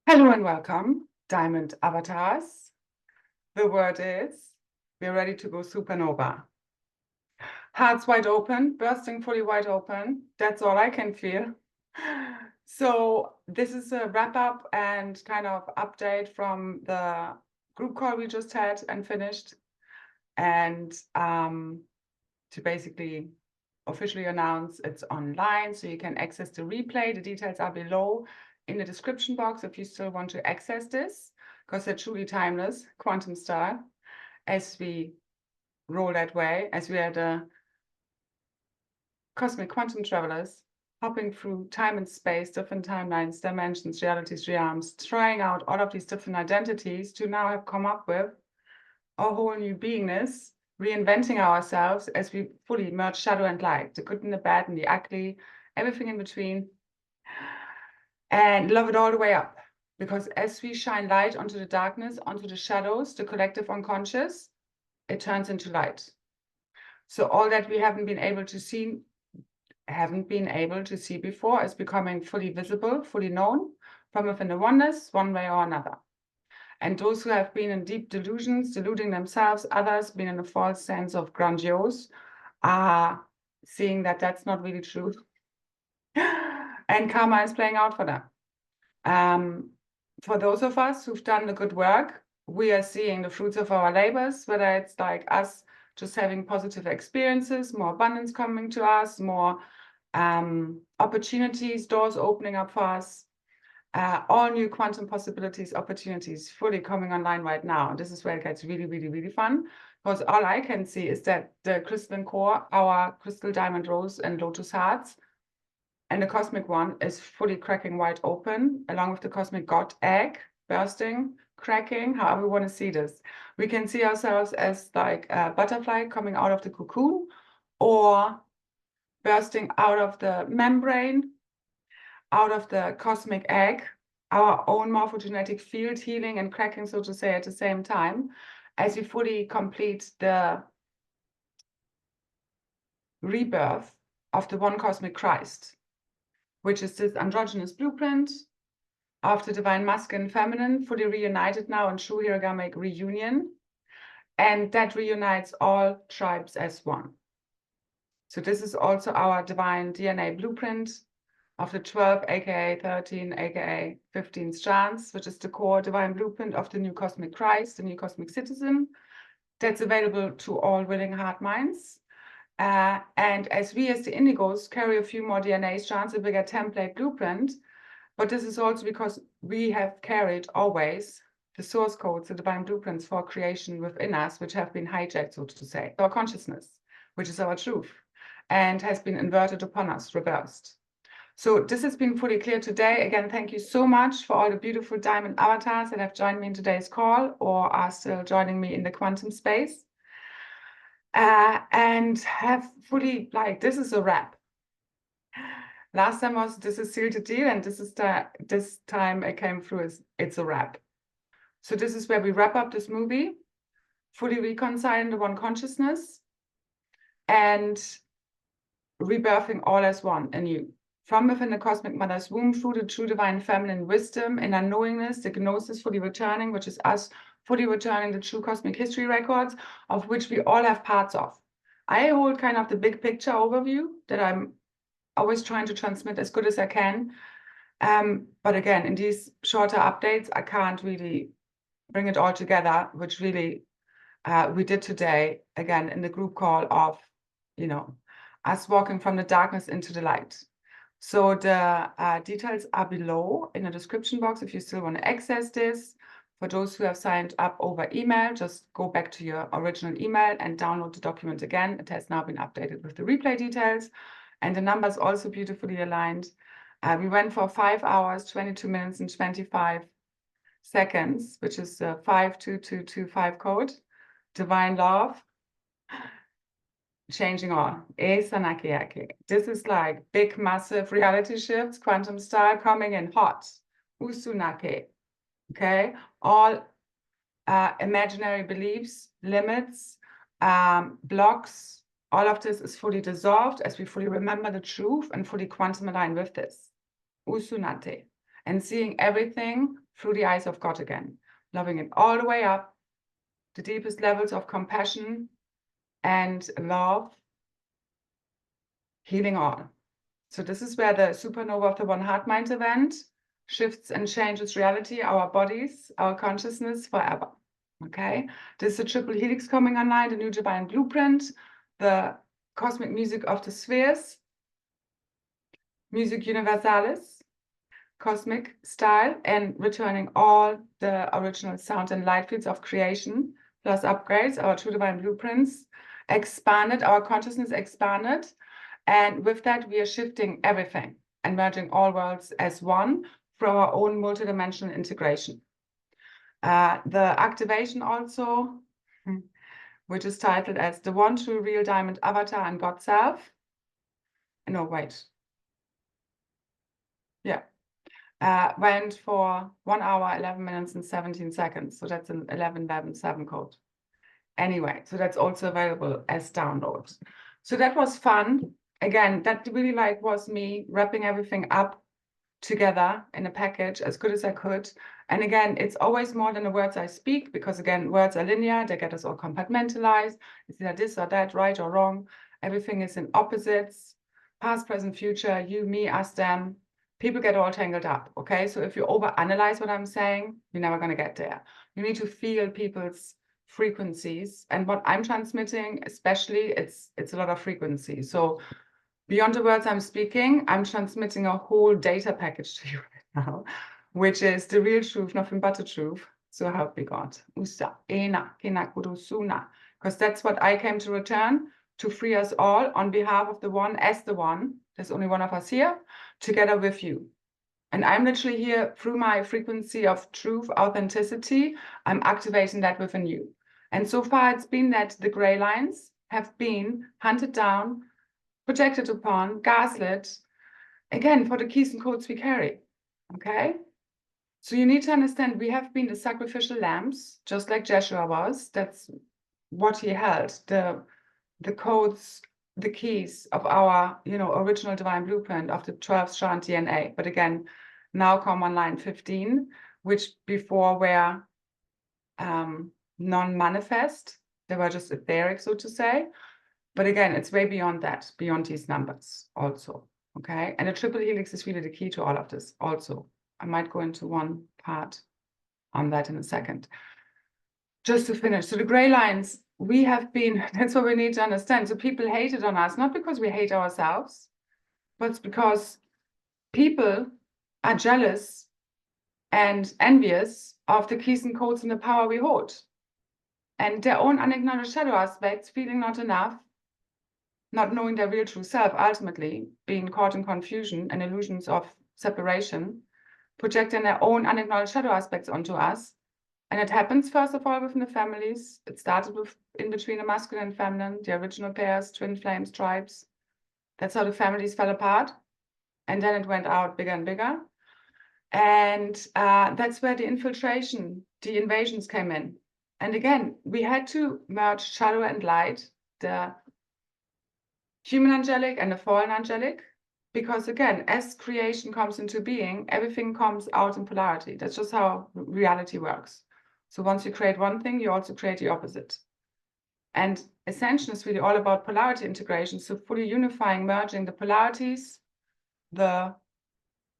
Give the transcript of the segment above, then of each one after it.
Hello and welcome, Diamond Avatars. The word is, we're ready to go supernova. Hearts wide open, bursting fully wide open. That's all I can feel. So this is a wrap up and kind of update from the group call we just had and finished. And to basically officially announce it's online, so you can access the replay. The details are below in the description box if you still want to access this, because they're truly timeless, quantum style, as we roll that way, as we are the cosmic quantum travelers, hopping through time and space, different timelines, dimensions, realities, realms, trying out all of these different identities to now have come up with a whole new beingness, reinventing ourselves as we fully merge shadow and light, the good and the bad and the ugly, everything in between, and love it all the way up. Because as we shine light onto the darkness, onto the shadows, the collective unconscious, it turns into light. So all that we haven't been able to see before is becoming fully visible, fully known from within the oneness, one way or another. And those who have been in deep delusions, deluding themselves, others being in a false sense of grandiose, are seeing that that's not really true. And karma is playing out for them. For those of us who've done the good work, we are seeing the fruits of our labors, whether it's like us just having positive experiences, more abundance coming to us, more opportunities, doors opening up for us, all new quantum possibilities, opportunities fully coming online right now. And this is where it gets really, really, really fun, because all I can see is that the crystalline core, our crystal diamond rose and lotus hearts, and the cosmic one is fully cracking wide open, along with the cosmic God egg bursting, cracking, however we want to see this. We can see ourselves as like a butterfly coming out of the cocoon, or bursting out of the membrane, out of the cosmic egg, our own morphogenetic field healing and cracking, so to say, at the same time, as we fully complete the rebirth of the one cosmic Christ, which is this androgynous blueprint of the divine masculine and feminine, fully reunited now in true hiragamic reunion. And that reunites all tribes as one. So this is also our divine DNA blueprint of the 12, aka 13, aka 15 strands, which is the core divine blueprint of the new cosmic Christ, the new cosmic citizen, that's available to all willing heart minds. And as we as the indigos carry a few more DNA strands, a bigger template blueprint, but this is also because we have carried always the source codes, the divine blueprints for creation within us, which have been hijacked, so to say, our consciousness, which is our truth, and has been inverted upon us, reversed. So this has been fully clear today. Again, thank you so much for all the beautiful diamond avatars that have joined me in today's call or are still joining me in the quantum space. And have fully, like, this is a wrap. Last time was, this is sealed the deal, and this time it came through as it's a wrap. So this is where we wrap up this movie, fully reconciling the one consciousness and rebirthing all as one anew. From within the cosmic mother's womb, through the true divine feminine wisdom, in our knowingness, the gnosis fully returning, which is us fully returning the true cosmic history records, of which we all have parts of. I hold kind of the big picture overview that I'm always trying to transmit as good as I can. But again, in these shorter updates, I can't really bring it all together, which really we did today, again, in the group call of, us walking from the darkness into the light. So the details are below in the description box if you still want to access this. For those who have signed up over email, just go back to your original email and download the document again. It has now been updated with the replay details, and the numbers also beautifully aligned. We went for 5 hours, 22 minutes and 25 seconds, which is the 52225 code. Divine love. Changing all. This is like big, massive reality shifts, quantum style coming in hot. Usunake. Okay? All imaginary beliefs, limits, blocks, all of this is fully dissolved as we fully remember the truth and fully quantum align with this. Usunate. and seeing everything through the eyes of God again, loving it all the way up, the deepest levels of compassion and love, healing all. So this is where the supernova of the One Heart Mind event shifts and changes reality, our bodies, our consciousness forever. Okay, there's a triple helix coming online, the new divine blueprint, the cosmic music of the spheres, music universalis, cosmic style, and returning all the original sound and light fields of creation, plus upgrades, our true divine blueprints, expanded, our consciousness expanded. And with that, we are shifting everything and merging all worlds as one through our own multidimensional integration. The activation also, which is titled as the One True Real Diamond Avatar and God Self. No, wait. Yeah. Went for 1 hour, 11 minutes and 17 seconds. So that's an 11.11.7 code. Anyway, so that's also available as download. So that was fun. Again, that really like was me wrapping everything up together in a package as good as I could. And again, it's always more than the words I speak, because again, words are linear, they get us all compartmentalized. It's either this or that, right or wrong. Everything is in opposites, past, present, future, you, me, us, them. People get all tangled up, okay? So if you overanalyze what I'm saying, you're never gonna get there. You need to feel people's frequencies. And what I'm transmitting, especially, it's a lot of frequency. So beyond the words I'm speaking, I'm transmitting a whole data package to you right now, which is the real truth, nothing but the truth. So help me God. Usa, ena, kena, kudu, suna. Because that's what I came to return, to free us all on behalf of the One, as the One. There's only one of us here, together with you. And I'm literally here through my frequency of truth, authenticity. I'm activating that within you. And so far it's been that the gray lines have been hunted down, projected upon, gaslit, again, for the keys and codes we carry, okay? So you need to understand, we have been the sacrificial lambs, just like Joshua was. That's what he held, the codes, the keys of our, original divine blueprint of the 12 strand DNA. But again, now come online 15, which before were non-manifest. They were just etheric, so to say. But again, it's way beyond that, beyond these numbers also, okay? And the triple helix is really the key to all of this also. I might go into one part on that in a second. Just to finish, so the gray lines, we have been, that's what we need to understand. So people hated on us, not because we hate ourselves, but it's because people are jealous and envious of the keys and codes and the power we hold. And their own unacknowledged shadow aspects, feeling not enough, not knowing their real true self, ultimately being caught in confusion and illusions of separation, projecting their own unacknowledged shadow aspects onto us. And it happens, first of all, within the families. It started with in between the masculine and feminine, the original pairs, twin flames, tribes. That's how the families fell apart. And then it went out bigger and bigger. And that's where the infiltration, the invasions came in. And again, we had to merge shadow and light, the human angelic and the fallen angelic, because again, as creation comes into being, everything comes out in polarity. That's just how reality works. So once you create one thing, you also create the opposite. And Ascension is really all about polarity integration. So fully unifying, merging the polarities, the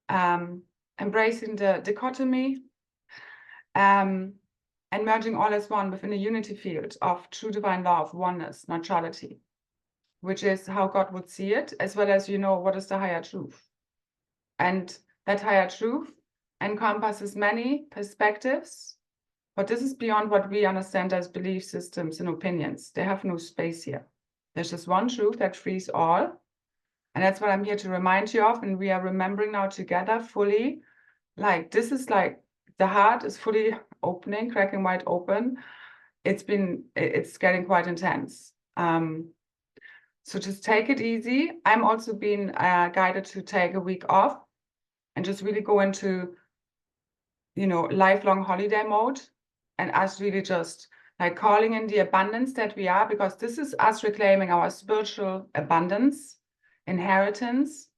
embracing the dichotomy, and merging all as one within a unity field of true divine love, oneness, neutrality, which is how God would see it, as well as, what is the higher truth. And that higher truth encompasses many perspectives, but this is beyond what we understand as belief systems and opinions. They have no space here. There's just one truth that frees all. And that's what I'm here to remind you of. And we are remembering now together fully, like this is like the heart is fully opening, cracking wide open. It's getting quite intense. So just take it easy. I'm also being guided to take a week off and just really go into, lifelong holiday mode, and us really just like calling in the abundance that we are, because this is us reclaiming our spiritual abundance, inheritance,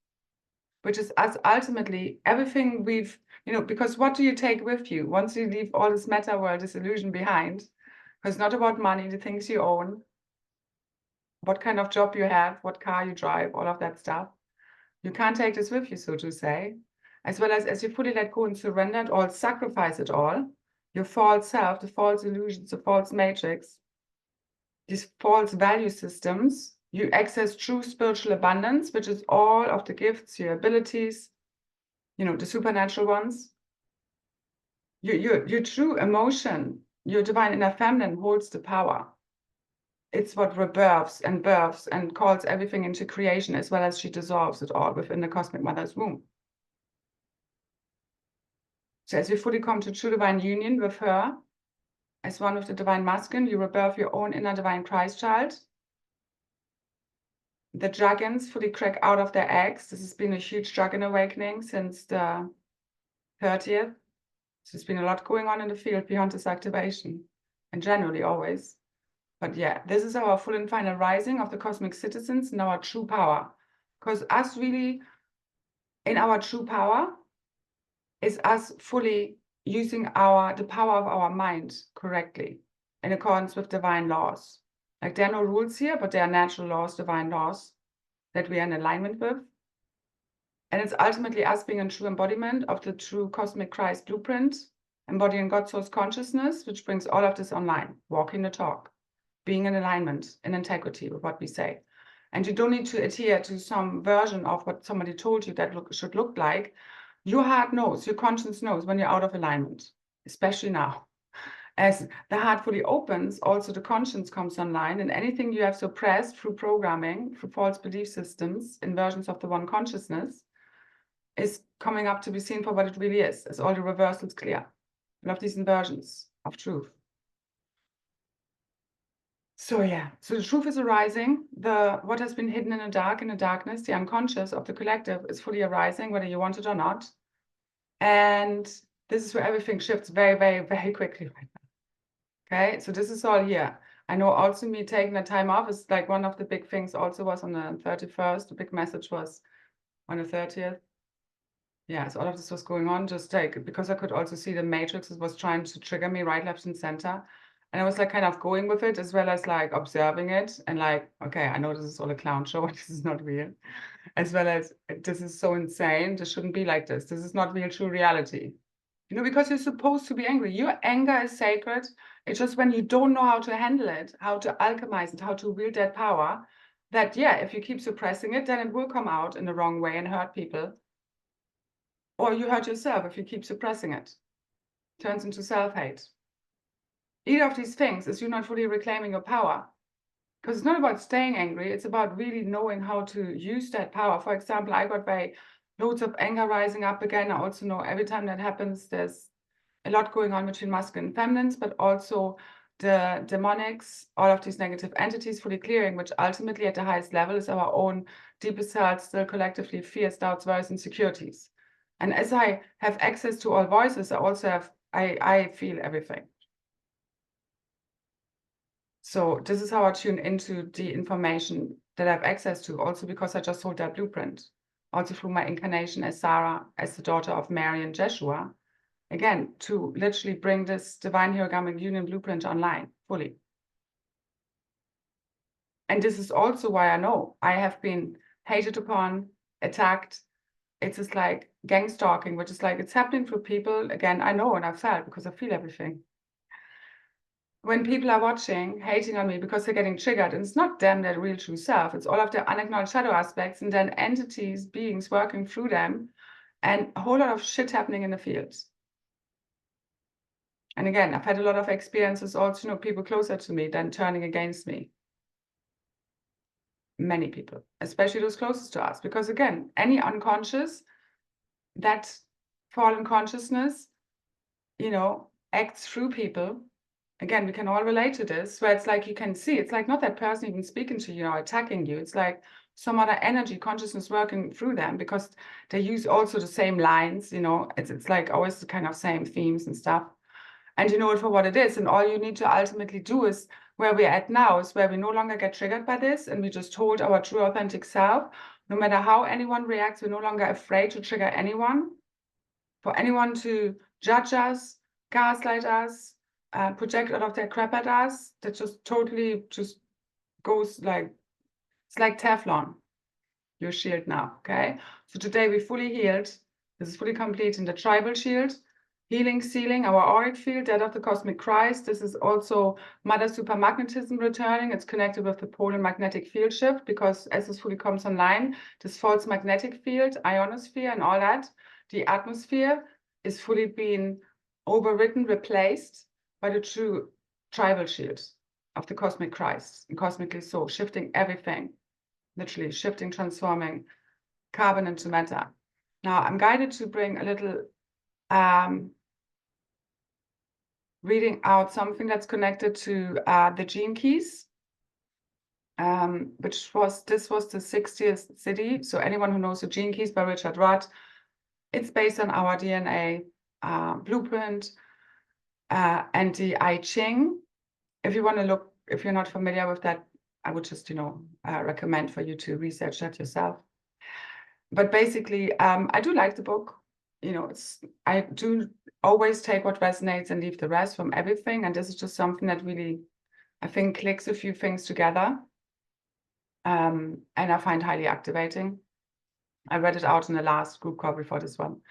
which is us ultimately, everything we've, because what do you take with you once you leave all this meta world, this illusion behind? Because it's not about money, the things you own, what kind of job you have, what car you drive, all of that stuff. You can't take this with you, so to say. As well as you fully let go and surrender it all, sacrifice it all, your false self, the false illusions, the false matrix, these false value systems, you access true spiritual abundance, which is all of the gifts, your abilities, the supernatural ones. Your true emotion, your divine inner feminine holds the power. It's what rebirths and births and calls everything into creation, as well as she dissolves it all within the cosmic mother's womb. So as you fully come to true divine union with her, as one with the divine masculine, you rebirth your own inner divine Christ child. The dragons fully crack out of their eggs. This has been a huge dragon awakening since the 30th. So there's been a lot going on in the field beyond this activation, and generally always. But yeah, this is our full and final rising of the cosmic citizens and our true power. Because us really, in our true power, is us fully using the power of our mind correctly, in accordance with divine laws. Like there are no rules here, but there are natural laws, divine laws that we are in alignment with. And it's ultimately us being a true embodiment of the true cosmic Christ blueprint, embodying God source consciousness, which brings all of this online, walking the talk, being in alignment, in integrity with what we say. And you don't need to adhere to some version of what somebody told you that should look like. Your heart knows, your conscience knows when you're out of alignment, especially now. As the heart fully opens, also the conscience comes online, and anything you have suppressed through programming, through false belief systems, inversions of the one consciousness, is coming up to be seen for what it really is, as all the reversals clear. And of these inversions of truth. So yeah, so the truth is arising. What has been hidden in the dark, in the darkness, the unconscious of the collective is fully arising, whether you want it or not. And this is where everything shifts very, very, very quickly right now. Okay, so this is all here. I know also me taking the time off is like one of the big things also was on the 31st. The big message was on the 30th. Yeah, so all of this was going on, just like, because I could also see the matrix was trying to trigger me right, left, and center. And I was like kind of going with it, as well as like observing it and like, okay, I know this is all a clown show, this is not real. As well as this is so insane, this shouldn't be like this. This is not real, true reality. Because you're supposed to be angry. Your anger is sacred. It's just when you don't know how to handle it, how to alchemize it, how to wield that power, that, yeah, if you keep suppressing it, then it will come out in the wrong way and hurt people. Or you hurt yourself if you keep suppressing it. Turns into self-hate. Either of these things is you not fully reclaiming your power. Because it's not about staying angry. It's about really knowing how to use that power. For example, I got loads of anger rising up again. I also know every time that happens, there's a lot going on between masculine and feminines, but also the demonics, all of these negative entities fully clearing, which ultimately at the highest level is our own deepest self, still collectively fears, doubts, worries, insecurities. And as I have access to all voices, I also have, I feel everything. So this is how I tune into the information that I have access to, also because I just hold that blueprint. Also through my incarnation as Sarah, as the daughter of Mary and Jeshua, again, to literally bring this divine herogamic union blueprint online fully. And this is also why I know I have been hated upon, attacked. It's just like gang stalking, which is like, it's happening for people. Again, I know and I've felt because I feel everything. When people are watching, hating on me because they're getting triggered, and it's not them, their real true self, it's all of their unacknowledged shadow aspects and then entities, beings working through them, and a whole lot of shit happening in the fields. And again, I've had a lot of experiences also, people closer to me than turning against me. Many people, especially those closest to us, because again, any unconscious, that fallen consciousness, acts through people. Again, we can all relate to this, where it's like you can see, it's like not that person even speaking to you or attacking you. It's like some other energy, consciousness working through them, because they use also the same lines, it's like always the kind of same themes and stuff. And you know it for what it is. And all you need to ultimately do is where we're at now is where we no longer get triggered by this and we just hold our true authentic self, No matter how anyone reacts, we're no longer afraid to trigger anyone, for anyone to judge us, gaslight us, project all of their crap at us. That just totally just goes like, it's like Teflon, your shield now, okay? So today we fully healed. This is fully complete in the tribal shield. Healing, sealing our auric field, that of the cosmic Christ. This is also mother supermagnetism returning. It's connected with the polar magnetic field shift, because as this fully comes online, this false magnetic field, ionosphere and all that, the atmosphere is fully being overwritten, replaced by the true tribal shield of the cosmic Christ, and cosmically so, shifting everything, literally shifting, transforming carbon into matter. Now I'm guided to bring a little reading out something that's connected to the gene keys, this was the 60th city. So anyone who knows the gene keys by Richard Rudd, it's based on our DNA blueprint and the I Ching. If you want to look, if you're not familiar with that, I would just, recommend for you to research that yourself. But basically, I do like the book. I do always take what resonates and leave the rest from everything. And this is just something that really, I think, clicks a few things together. And I find highly activating. I read it out in the last group call before this one.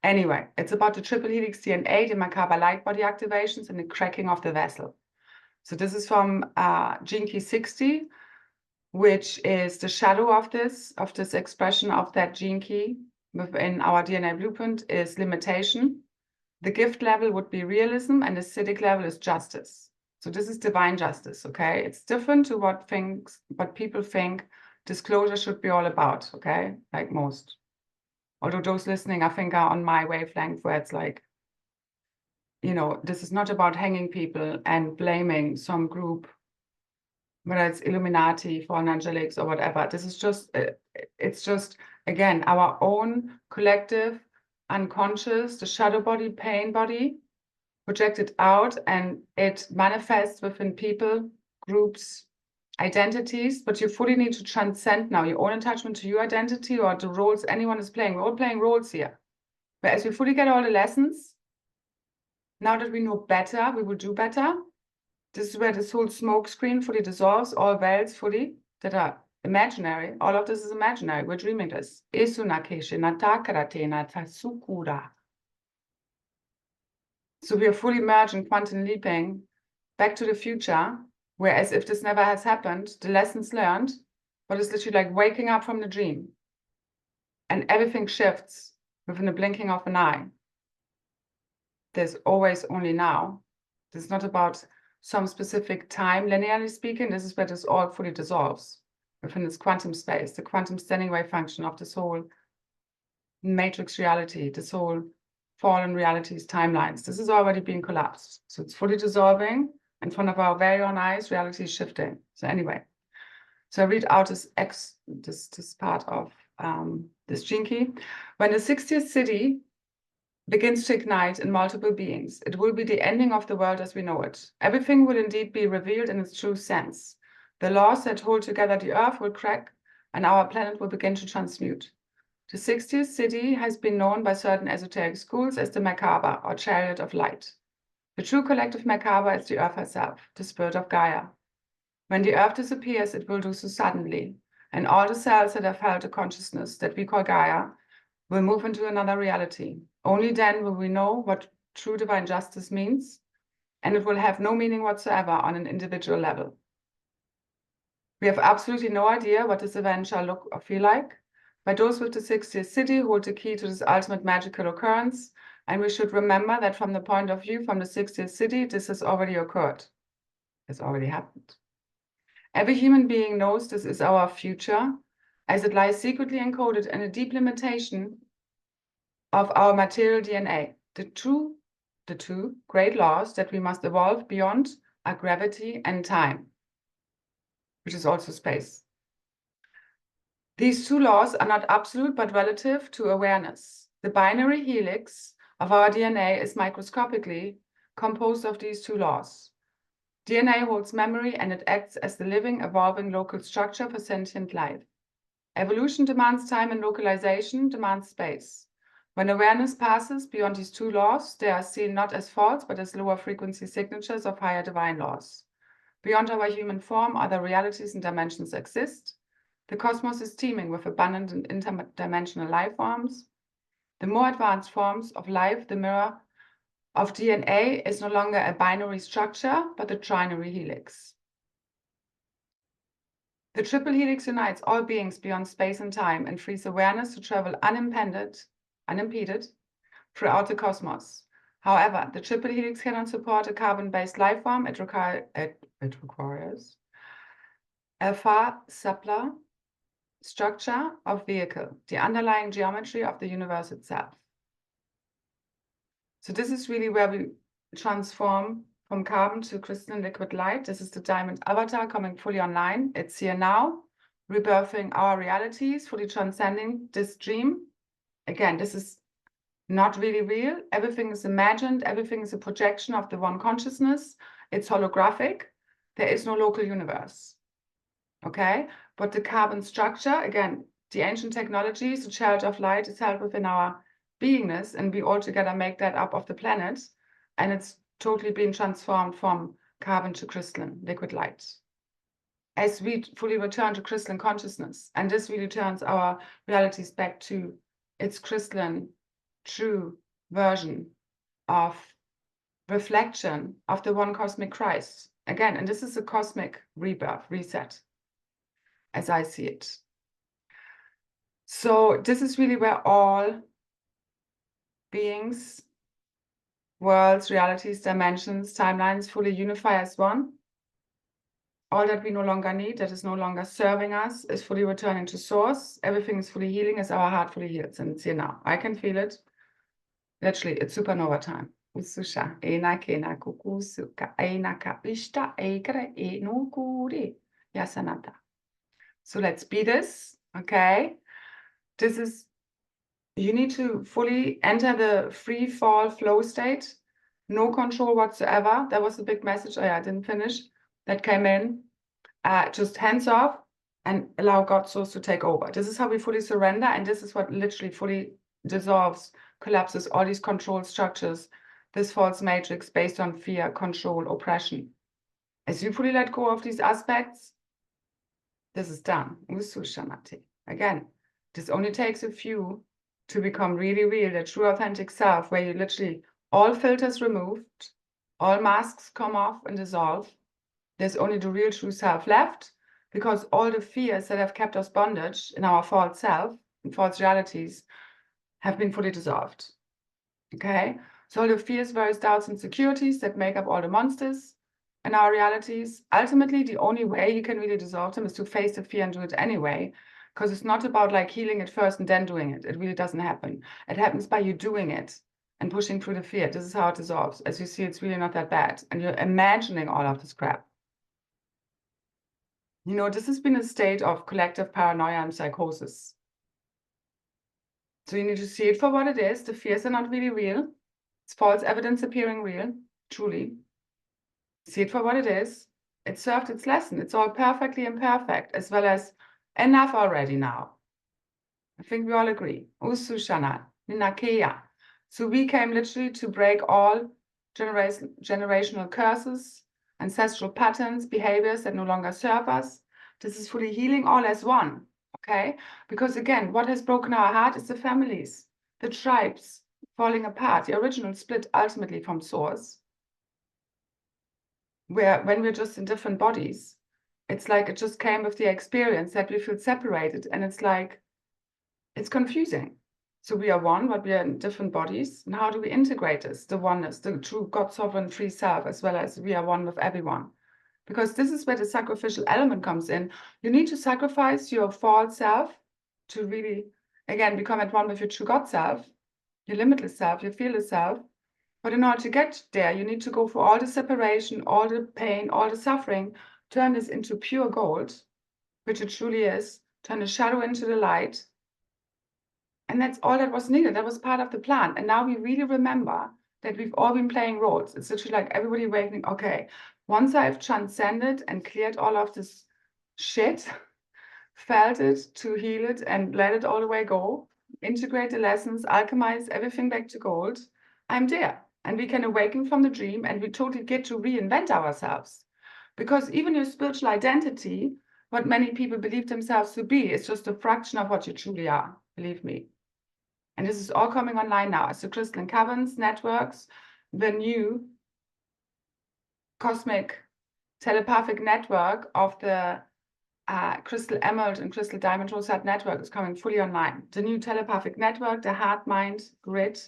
Anyway, it's about the triple helix DNA, the Merkaba light body activations, and the cracking of the vessel. So this is from Gene Key 60, which is the shadow of this expression of that gene key within our DNA blueprint is limitation. The gift level would be realism, and the acidic level is justice. So this is divine justice, okay? It's different to what people think disclosure should be all about, okay? Like most. Although those listening, I think, are on my wavelength, where it's like, this is not about hanging people and blaming some group, whether it's Illuminati, fallen angelics, or whatever. This is just, it's just, again, our own collective unconscious, the shadow body, pain body, projected out, and it manifests within people, groups, identities, but you fully need to transcend now your own attachment to your identity or the roles anyone is playing. We're all playing roles here. But as we fully get all the lessons, now that we know better, we will do better. This is where this whole smoke screen fully dissolves, all veils fully that are imaginary. All of this is imaginary. We're dreaming this. So we are fully merged in quantum leaping back to the future, whereas if this never has happened, the lessons learned, but it's literally like waking up from the dream. And everything shifts within the blinking of an eye. There's always only now. This is not about some specific time, linearly speaking. This is where this all fully dissolves within this quantum space, the quantum standing wave function of this whole matrix reality, this whole fallen realities, timelines. This is already being collapsed. So it's fully dissolving in front of our very own eyes, reality is shifting. So anyway, so I read out this part of this gene key. When the 60th city begins to ignite in multiple beings, it will be the ending of the world as we know it. Everything will indeed be revealed in its true sense. The laws that hold together the earth will crack, and our planet will begin to transmute. The 60th city has been known by certain esoteric schools as the Merkaba, or chariot of light. The true collective Merkaba is the earth herself, the spirit of Gaia. When the earth disappears, it will do so suddenly, and all the cells that have held a consciousness that we call Gaia will move into another reality. Only then will we know what true divine justice means, and it will have no meaning whatsoever on an individual level. We have absolutely no idea what this event shall look or feel like, but those with the 60th city hold the key to this ultimate magical occurrence, and we should remember that from the point of view from the 60th city, this has already occurred. It's already happened. Every human being knows this is our future, as it lies secretly encoded in a deep limitation of our material DNA. The two great laws that we must evolve beyond are gravity and time, which is also space. These two laws are not absolute, but relative to awareness. The binary helix of our DNA is microscopically composed of these two laws. DNA holds memory, and it acts as the living, evolving local structure for sentient life. Evolution demands time and localization demands space. When awareness passes beyond these two laws, they are seen not as faults, but as lower frequency signatures of higher divine laws. Beyond our human form, other realities and dimensions exist. The cosmos is teeming with abundant and interdimensional life forms. The more advanced forms of life, the mirror of DNA is no longer a binary structure, but a trinary helix. The triple helix unites all beings beyond space and time and frees awareness to travel unimpeded throughout the cosmos. However, the triple helix cannot support a carbon-based life form. It requires a far subtler structure of vehicle, the underlying geometry of the universe itself. So this is really where we transform from carbon to crystalline liquid light. This is the diamond avatar coming fully online. It's here now, rebirthing our realities, fully transcending this dream. Again, this is not really real. Everything is imagined. Everything is a projection of the one consciousness. It's holographic. There is no local universe. Okay? But the carbon structure, again, the ancient technologies, the chariot of light is held within our beingness, and we all together make that up of the planet. And it's totally been transformed from carbon to crystalline liquid light. As we fully return to crystalline consciousness, and this really turns our realities back to its crystalline, true version of reflection of the one cosmic Christ. Again, and this is a cosmic rebirth, reset, as I see it. So this is really where all beings, worlds, realities, dimensions, timelines fully unify as one. All that we no longer need, that is no longer serving us, is fully returning to source. Everything is fully healing as our heart fully heals. And it's here now. I can feel it. Literally, it's supernova time. So let's be this, okay? This is, you need to fully enter the free fall flow state. No control whatsoever. That was the big message. Oh yeah, I didn't finish. That came in. Just hands off and allow God's source to take over. This is how we fully surrender. And this is what literally fully dissolves, collapses all these control structures, this false matrix based on fear, control, oppression. As you fully let go of these aspects, this is done. Again, this only takes a few to become really real, the true authentic self, where you literally, all filters removed, all masks come off and dissolve. There's only the real true self left, because all the fears that have kept us bondage in our false self and false realities have been fully dissolved. Okay? So all the fears, worries, doubts, and insecurities that make up all the monsters in our realities, ultimately the only way you can really dissolve them is to face the fear and do it anyway. Because it's not about like healing it first and then doing it. It really doesn't happen. It happens by you doing it and pushing through the fear. This is how it dissolves. As you see, it's really not that bad. And you're imagining all of this crap. You know, this has been a state of collective paranoia and psychosis. So you need to see it for what it is. The fears are not really real. It's false evidence appearing real, truly. See it for what it is. It served its lesson. It's all perfectly imperfect, as well as enough already now. I think we all agree. So we came literally to break all generational curses, ancestral patterns, behaviors that no longer serve us. This is fully healing all as one, okay? Because again, what has broken our heart is the families, the tribes falling apart, the original split ultimately from source, where when we're just in different bodies, it's like it just came with the experience that we feel separated, and it's like, it's confusing. So we are one, but we are in different bodies. And how do we integrate this? The oneness, the true God sovereign free self, as well as we are one with everyone. Because this is where the sacrificial element comes in. You need to sacrifice your false self to really, again, become at one with your true God self, your limitless self, your fearless self. But in order to get there, you need to go through all the separation, all the pain, all the suffering, turn this into pure gold, which it truly is, turn the shadow into the light. And that's all that was needed. That was part of the plan. And now we really remember that we've all been playing roles. It's literally like everybody awakening, okay, once I've transcended and cleared all of this shit, felt it, to heal it and let it all the way go, integrate the lessons, alchemize everything back to gold, I'm there. And we can awaken from the dream and we totally get to reinvent ourselves. Because even your spiritual identity, what many people believe themselves to be, is just a fraction of what you truly are, believe me. And this is all coming online now. As the crystalline caverns, networks, the new cosmic telepathic network of the crystal emerald and crystal diamond rosette network is coming fully online. The new telepathic network, the heart, mind, grid,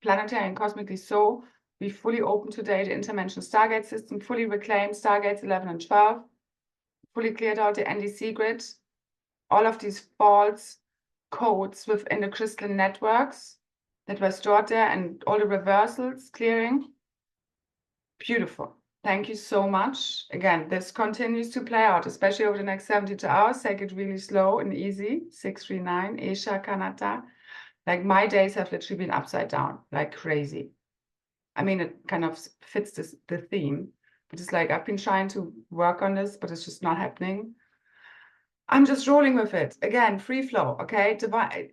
planetary and cosmically so, we fully open today the interdimensional Stargate system, fully reclaimed Stargates 11 and 12, fully cleared out the NDC grid, all of these false codes within the crystalline networks that were stored there and all the reversals clearing. Beautiful. Thank you so much. Again, this continues to play out, especially over the next 72 hours. Take it really slow and easy. 639, Esha Kanata. Like my days have literally been upside down, like crazy. I mean, it kind of fits the theme, but it's like I've been trying to work on this, but it's just not happening. I'm just rolling with it. Again, free flow, okay?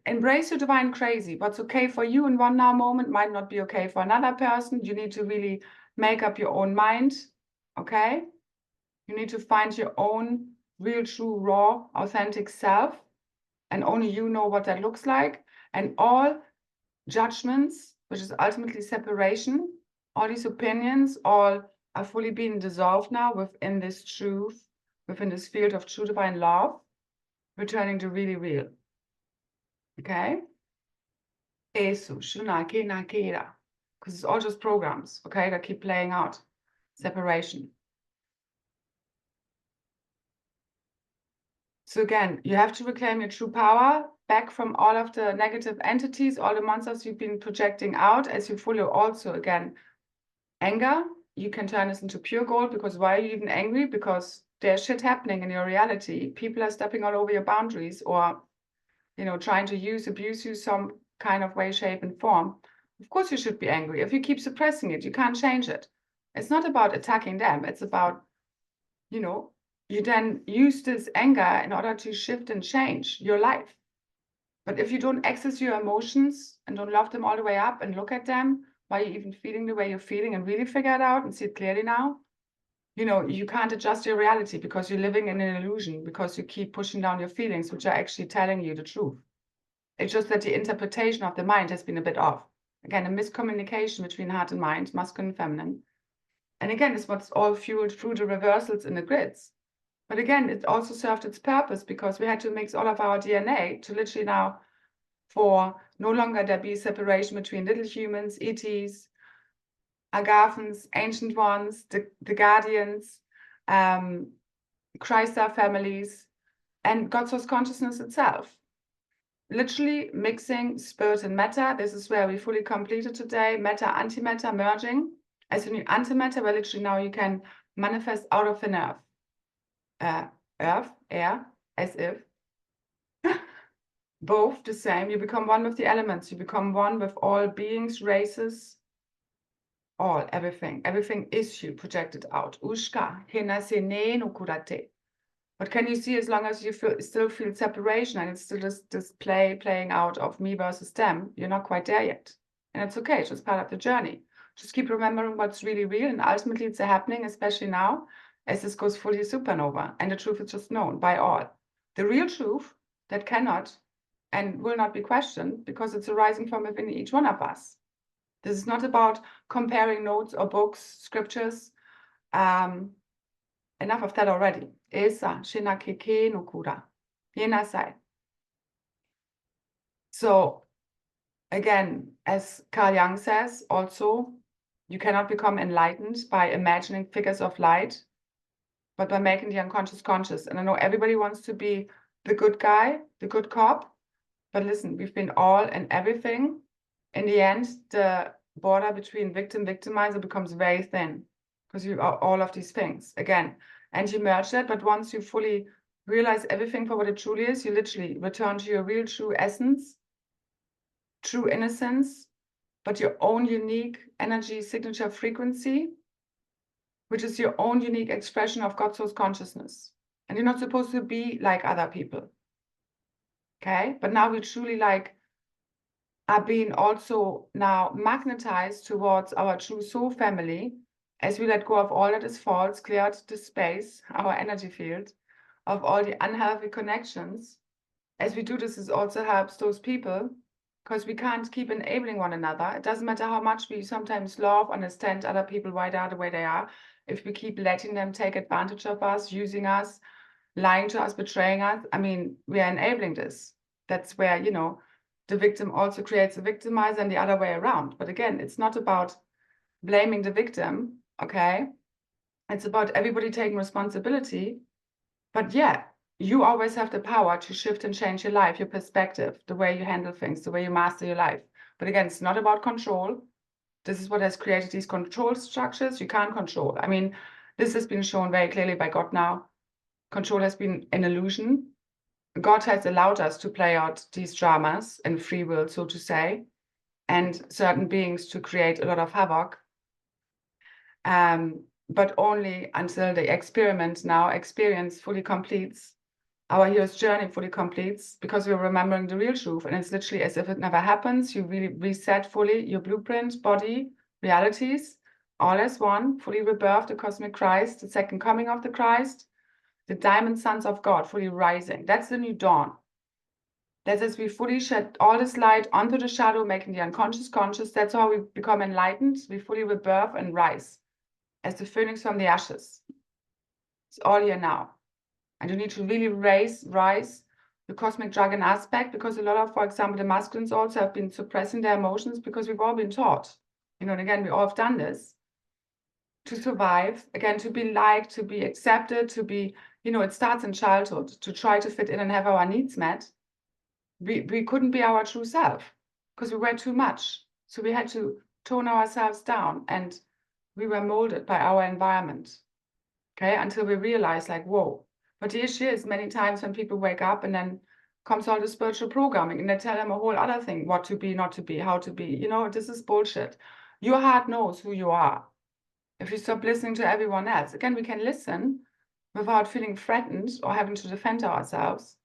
Embrace your divine crazy. What's okay for you in one now moment might not be okay for another person. You need to really make up your own mind, okay? You need to find your own real, true, raw, authentic self, and only you know what that looks like. And all judgments, which is ultimately separation, all these opinions, all are fully being dissolved now within this truth, within this field of true divine love, returning to really real. Okay? Because it's all just programs, okay, that keep playing out. Separation. So again, you have to reclaim your true power back from all of the negative entities, all the monsters you've been projecting out, as you fully also, again, anger. You can turn this into pure gold, because why are you even angry? Because there's shit happening in your reality. People are stepping all over your boundaries, or, you know, trying to abuse you some kind of way, shape, and form. Of course you should be angry. If you keep suppressing it, you can't change it. It's not about attacking them. It's about, you know, you then use this anger in order to shift and change your life. But if you don't access your emotions and don't love them all the way up and look at them, why you're even feeling the way you're feeling and really figure it out and see it clearly now, you know, you can't adjust your reality because you're living in an illusion, because you keep pushing down your feelings, which are actually telling you the truth. It's just that the interpretation of the mind has been a bit off. Again, a miscommunication between heart and mind, masculine and feminine. And again, it's what's all fueled through the reversals in the grids. But again, it also served its purpose, because we had to mix all of our DNA to literally now, for no longer there be separation between little humans, ETs, Agathans, ancient ones, the guardians, Christ-star families, and God source consciousness itself. Literally mixing spirit and matter. This is where we fully completed today. Matter, antimatter merging. As a new antimatter, where literally now you can manifest out of thin earth. Earth, air, as if. Both the same. You become one with the elements. You become one with all beings, races, all, everything. Everything is you projected out. Ushka, hina sene no kurate. But can you see, as long as you still feel separation and it's still this playing out of me versus them, you're not quite there yet. And it's okay, it's just part of the journey. Just keep remembering what's really real, and ultimately it's happening, especially now, as this goes fully supernova, and the truth is just known by all. The real truth that cannot and will not be questioned, because it's arising from within each one of us. This is not about comparing notes or books, scriptures. Enough of that already. Esa, shinakeke no kura. Yenasai. So, again, as Carl Jung says, also, you cannot become enlightened by imagining figures of light, but by making the unconscious conscious. And I know everybody wants to be the good guy, the good cop, but listen, we've been all and everything. In the end, the border between victim, victimizer becomes very thin, because you are all of these things again, and you merge that. But once you fully realize everything for what it truly is, you literally return to your real true essence, true innocence, but your own unique energy signature frequency, which is your own unique expression of God source consciousness. And you're not supposed to be like other people. Okay? But now we truly like are being also now magnetized towards our true soul family as we let go of all that is false, clear out the space, our energy field, of all the unhealthy connections. As we do this, it also helps those people because we can't keep enabling one another. It doesn't matter how much we sometimes love, understand other people why they are the way they are. If we keep letting them take advantage of us, using us, lying to us, betraying us, I mean, we are enabling this. That's where, you know, the victim also creates a victimizer and the other way around. But again, it's not about blaming the victim, okay? It's about everybody taking responsibility. But yeah, you always have the power to shift and change your life, your perspective, the way you handle things, the way you master your life. But again, it's not about control. This is what has created these control structures you can't control. I mean, this has been shown very clearly by God now. Control has been an illusion. God has allowed us to play out these dramas in free will, so to say, and certain beings to create a lot of havoc. But only until the experience fully completes, our hero's journey fully completes, because we're remembering the real truth. And it's literally as if it never happens. You really reset fully your blueprint, body, realities, all as one, fully rebirth, the cosmic Christ, the second coming of the Christ, the diamond sons of God, fully rising. That's the new dawn. That's as we fully shed all this light onto the shadow, making the unconscious conscious. That's how we become enlightened. We fully rebirth and rise as the phoenix from the ashes. It's all here now. And you need to really rise the cosmic dragon aspect, because a lot of, for example, the masculines also have been suppressing their emotions because we've all been taught, you know, and again, we all have done this to survive, again, to be liked, to be accepted, to be, you know, it starts in childhood, to try to fit in and have our needs met. We couldn't be our true self because we were too much. So we had to tone ourselves down, and we were molded by our environment, okay, until we realized, like, whoa. But the issue is many times when people wake up and then comes all the spiritual programming and they tell them a whole other thing, what to be, not to be, how to be. You know, this is bullshit. Your heart knows who you are. If you stop listening to everyone else, again, we can listen without feeling threatened or having to defend ourselves,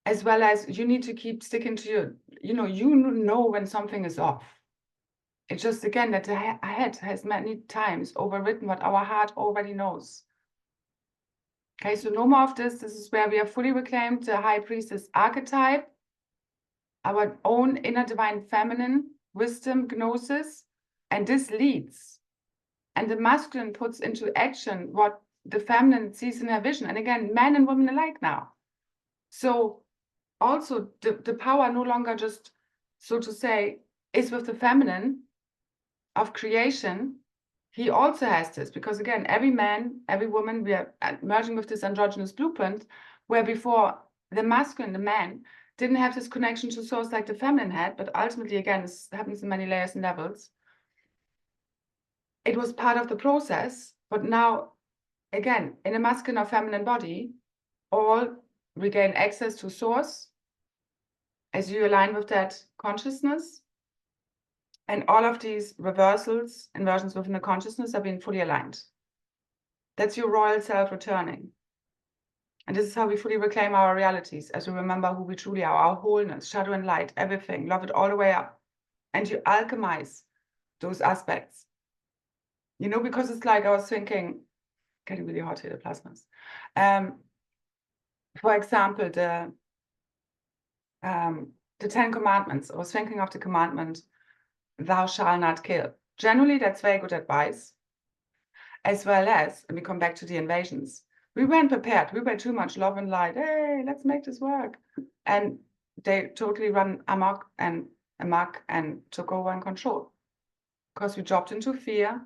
as well as you need to keep sticking to your, you know when something is off. It's just, again, that the head has many times overwritten what our heart already knows. Okay, so no more of this. This is where we have fully reclaimed the high priestess archetype, our own inner divine feminine wisdom gnosis, and this leads. And the masculine puts into action what the feminine sees in her vision. And again, men and women alike now. So also the power no longer just, so to say, is with the feminine of creation. He also has this, because again, every man, every woman, we are merging with this androgynous blueprint, where before the masculine, the man, didn't have this connection to source like the feminine had, but ultimately, again, this happens in many layers and levels. It was part of the process, but now, again, in a masculine or feminine body, all regain access to source as you align with that consciousness. And all of these reversals, inversions within the consciousness, are being fully aligned. That's your royal self returning. And this is how we fully reclaim our realities, as we remember who we truly are, our wholeness, shadow and light, everything, love it all the way up. And you alchemize those aspects. You know, because it's like, I was thinking, getting really hot here, the plasmas. For example, the 10 Commandments. I was thinking of the commandment, thou shalt not kill. Generally, that's very good advice. As well as, and we come back to the invasions, we weren't prepared. We were too much love and light. Hey, let's make this work. And they totally run amok and took over and control. Because we dropped into fear.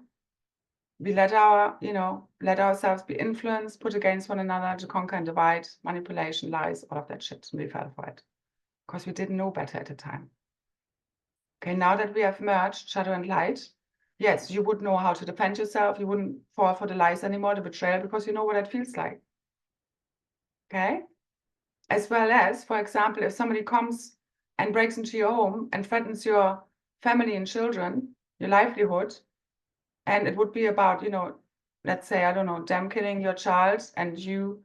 We let ourselves be influenced, put against one another to conquer and divide, manipulation, lies, all of that shit. And we fell for it. Because we didn't know better at the time. Okay, now that we have merged shadow and light, yes, you would know how to defend yourself. You wouldn't fall for the lies anymore, the betrayal, because you know what it feels like. Okay? As well as, for example, if somebody comes and breaks into your home and threatens your family and children, your livelihood, and it would be about, let's say, I don't know, them killing your child and you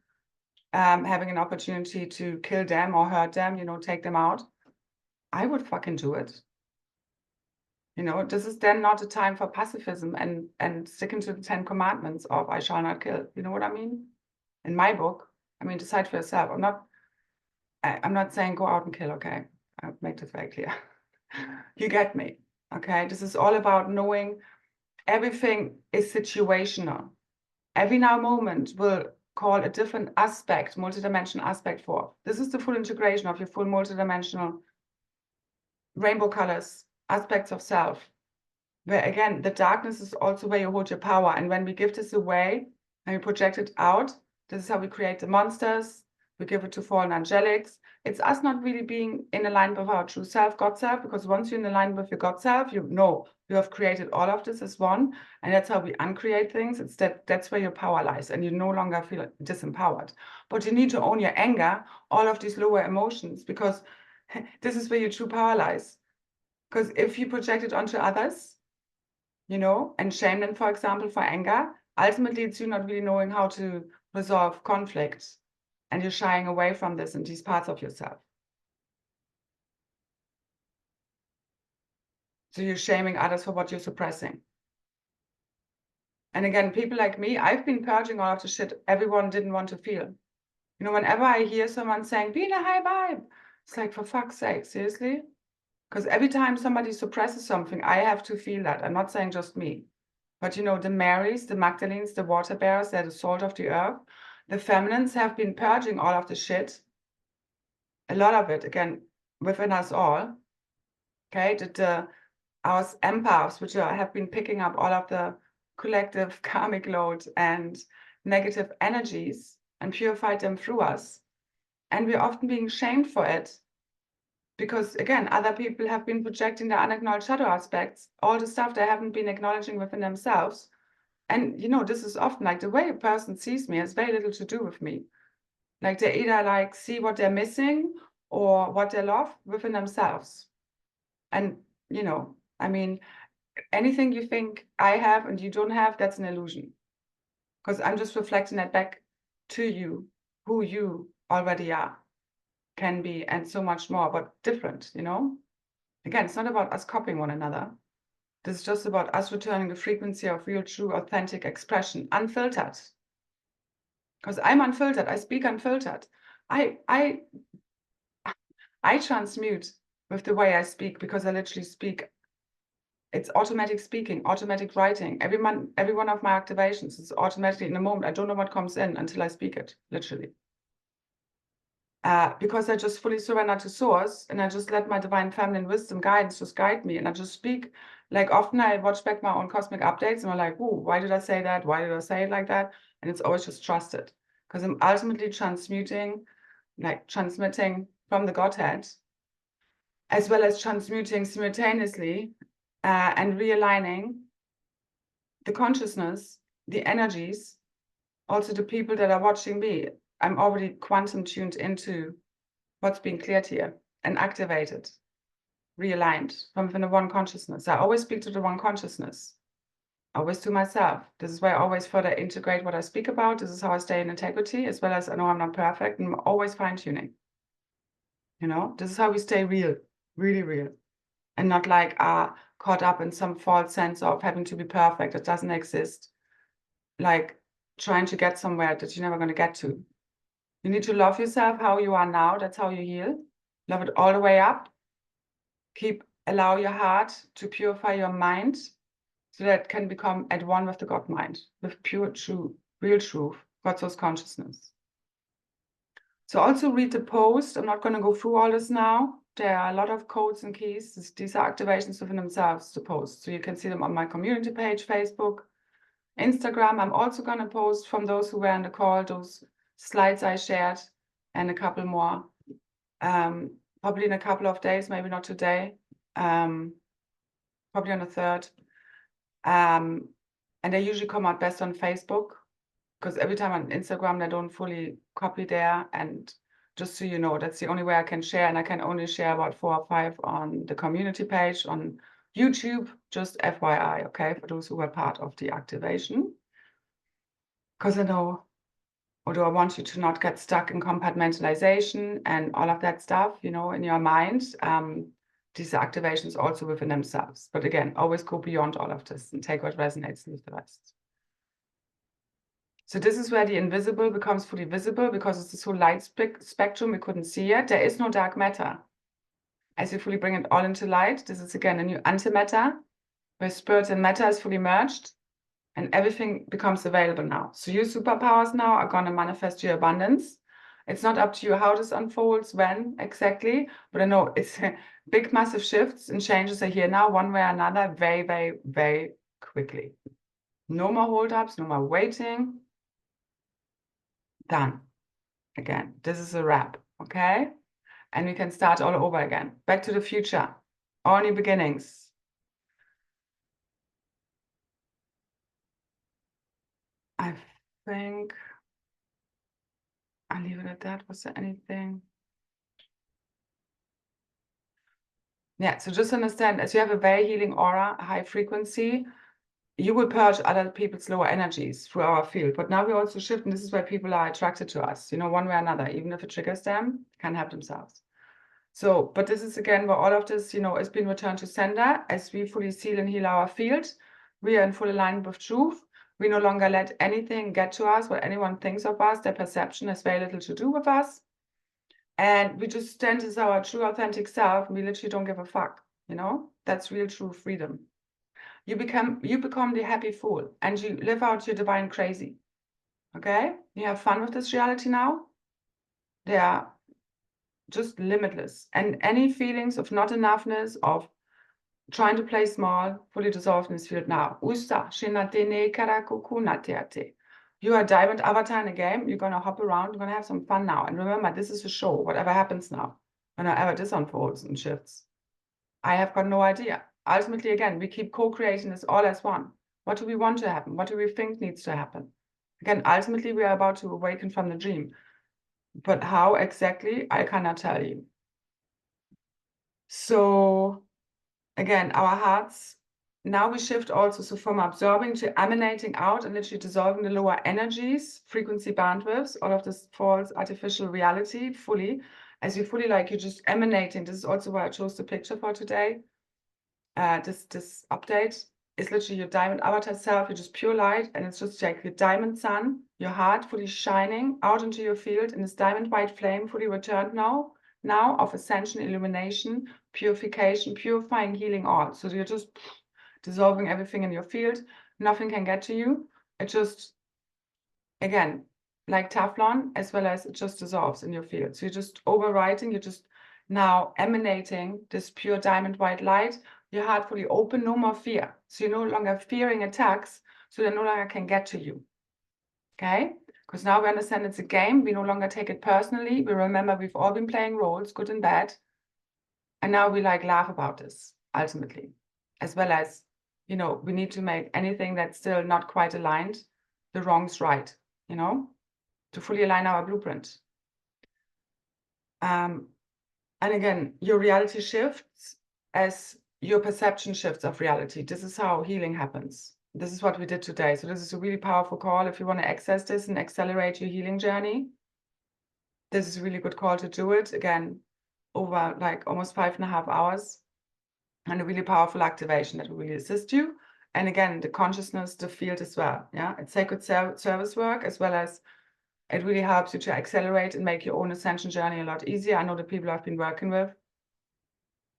having an opportunity to kill them or hurt them, you know, take them out, I would fucking do it. You know, this is then not a time for pacifism and sticking to the 10 commandments of I shall not kill. You know what I mean? In my book, I mean, decide for yourself. I'm not saying go out and kill, okay? I'll make this very clear. You get me, okay? This is all about knowing everything is situational. Every now moment will call a different aspect, multidimensional aspect for. This is the full integration of your full multidimensional rainbow colors, aspects of self, where again, the darkness is also where you hold your power. And when we give this away and we project it out, this is how we create the monsters. We give it to fallen angelics. It's us not really being in alignment with our true self, God self, because once you're in alignment with your God self, you know you have created all of this as one. And that's how we uncreate things. It's that's where your power lies. And you no longer feel disempowered. But you need to own your anger, all of these lower emotions, because this is where your true power lies. Because if you project it onto others, you know, and shame them, for example, for anger, ultimately it's you not really knowing how to resolve conflict, and you're shying away from this in these parts of yourself. So you're shaming others for what you're suppressing. And again, people like me, I've been purging all of the shit everyone didn't want to feel. You know, whenever I hear someone saying, be in a high vibe, it's like, for fuck's sake, seriously? Because every time somebody suppresses something, I have to feel that. I'm not saying just me. But you know, the Marys, the Magdalenes, the water bearers, they're the salt of the earth. The feminines have been purging all of the shit. A lot of it, again, within us all. Okay, our empaths, which have been picking up all of the collective karmic load and negative energies and purified them through us. And we're often being shamed for it. Because again, other people have been projecting their unacknowledged shadow aspects, all the stuff they haven't been acknowledging within themselves. And you know, this is often like the way a person sees me has very little to do with me. Like they either like see what they're missing or what they love within themselves. And you know, I mean, anything you think I have and you don't have, that's an illusion. Because I'm just reflecting that back to you, who you already are, can be, and so much more, but different, you know? Again, it's not about us copying one another. This is just about us returning the frequency of real, true, authentic expression, unfiltered. Because I'm unfiltered, I speak unfiltered. I transmute with the way I speak because I literally speak. It's automatic speaking, automatic writing. Every one of my activations is automatically in a moment. I don't know what comes in until I speak it, literally. Because I just fully surrender to source and I just let my divine feminine wisdom guidance just guide me. And I just speak. Like often I watch back my own cosmic updates and I'm like, ooh, why did I say that? Why did I say it like that? And it's always just trusted. Because I'm ultimately transmitting from the Godhead, as well as transmuting simultaneously and realigning the consciousness, the energies, also the people that are watching me. I'm already quantum tuned into what's being cleared here and activated, realigned from within the one consciousness. I always speak to the one consciousness, always to myself. This is why I always further integrate what I speak about. This is how I stay in integrity, as well as I know I'm not perfect and I'm always fine-tuning. You know, this is how we stay real, really real, and not like caught up in some false sense of having to be perfect that doesn't exist, like trying to get somewhere that you're never going to get to. You need to love yourself how you are now. That's how you heal. Love it all the way up. Allow your heart to purify your mind so that it can become at one with the God mind, with pure, true, real truth, God source consciousness. So also read the post. I'm not going to go through all this now. There are a lot of codes and keys. These are activations within themselves, the posts. So you can see them on my community page, Facebook, Instagram. I'm also going to post from those who were on the call, those slides I shared, and a couple more, probably in a couple of days, maybe not today, probably on the 3rd. And they usually come out best on Facebook, because every time on Instagram, they don't fully copy there. And just so you know, that's the only way I can share, and I can only share about 4 or 5 on the community page on YouTube, just FYI, okay, for those who were part of the activation. Because I know Or do I want you to not get stuck in compartmentalization and all of that stuff, you know, in your mind? These activations also within themselves. But again, always go beyond all of this and take what resonates and leave the rest. So this is where the invisible becomes fully visible, because it's this whole light spectrum. We couldn't see it. There is no dark matter. As you fully bring it all into light, this is again a new antimatter, where spirit and matter is fully merged and everything becomes available now. So your superpowers now are going to manifest your abundance. It's not up to you how this unfolds, when exactly, but I know it's big, massive shifts and changes are here now, one way or another, very, very, very quickly. No more holdups, no more waiting. Done. Again, this is a wrap, okay? And we can start all over again. Back to the future. All new beginnings. I think I'll leave it at that. Was there anything? Yeah, so just understand, as you have a very healing aura, a high frequency, you will purge other people's lower energies through our field. But now we also shift, and this is why people are attracted to us, you know, one way or another, even if it triggers them, can help themselves. So, but this is again where all of this, you know, is being returned to sender. As we fully seal and heal our field, we are in full alignment with truth. We no longer let anything get to us, what anyone thinks of us. Their perception has very little to do with us. And we just stand as our true, authentic self. And we literally don't give a fuck, you know? That's real, true freedom. You become the happy fool, and you live out your divine crazy, okay? You have fun with this reality now. They are just limitless. And any feelings of not enoughness, of trying to play small, fully dissolved in this field now. You are a diamond avatar in a game. You're going to hop around. You're going to have some fun now. And remember, this is a show. Whatever happens now, whenever this unfolds and shifts, I have got no idea. Ultimately, again, we keep co-creating this all as one. What do we want to happen? What do we think needs to happen? Again, ultimately, we are about to awaken from the dream. But how exactly, I cannot tell you. So again, our hearts, now we shift also, so from absorbing to emanating out and literally dissolving the lower energies, frequency bandwidths, all of this false artificial reality fully, as you fully like, you're just emanating. This is also why I chose the picture for today. This update is literally your diamond avatar self. You're just pure light, and it's just like your diamond sun, your heart fully shining out into your field in this diamond white flame, fully returned now of ascension, illumination, purification, purifying, healing all. So you're just dissolving everything in your field. Nothing can get to you. It just, again, like Teflon, as well as it just dissolves in your field. So you're just overwriting, you're just now emanating this pure diamond white light. Your heart fully open, no more fear. So you're no longer fearing attacks, so they no longer can get to you. Okay? Because now we understand it's a game. We no longer take it personally. We remember we've all been playing roles, good and bad. And now we like laugh about this, ultimately. As well as, you know, we need to make anything that's still not quite aligned, the wrongs right, you know, to fully align our blueprint. And again, your reality shifts as your perception shifts of reality. This is how healing happens. This is what we did today. So this is a really powerful call. If you want to access this and accelerate your healing journey, this is a really good call to do it. Again, over like almost 5.5 hours, and a really powerful activation that will really assist you. And again, the consciousness, the field as well. Yeah, it's sacred service work, as well as it really helps you to accelerate and make your own ascension journey a lot easier. I know the people I've been working with,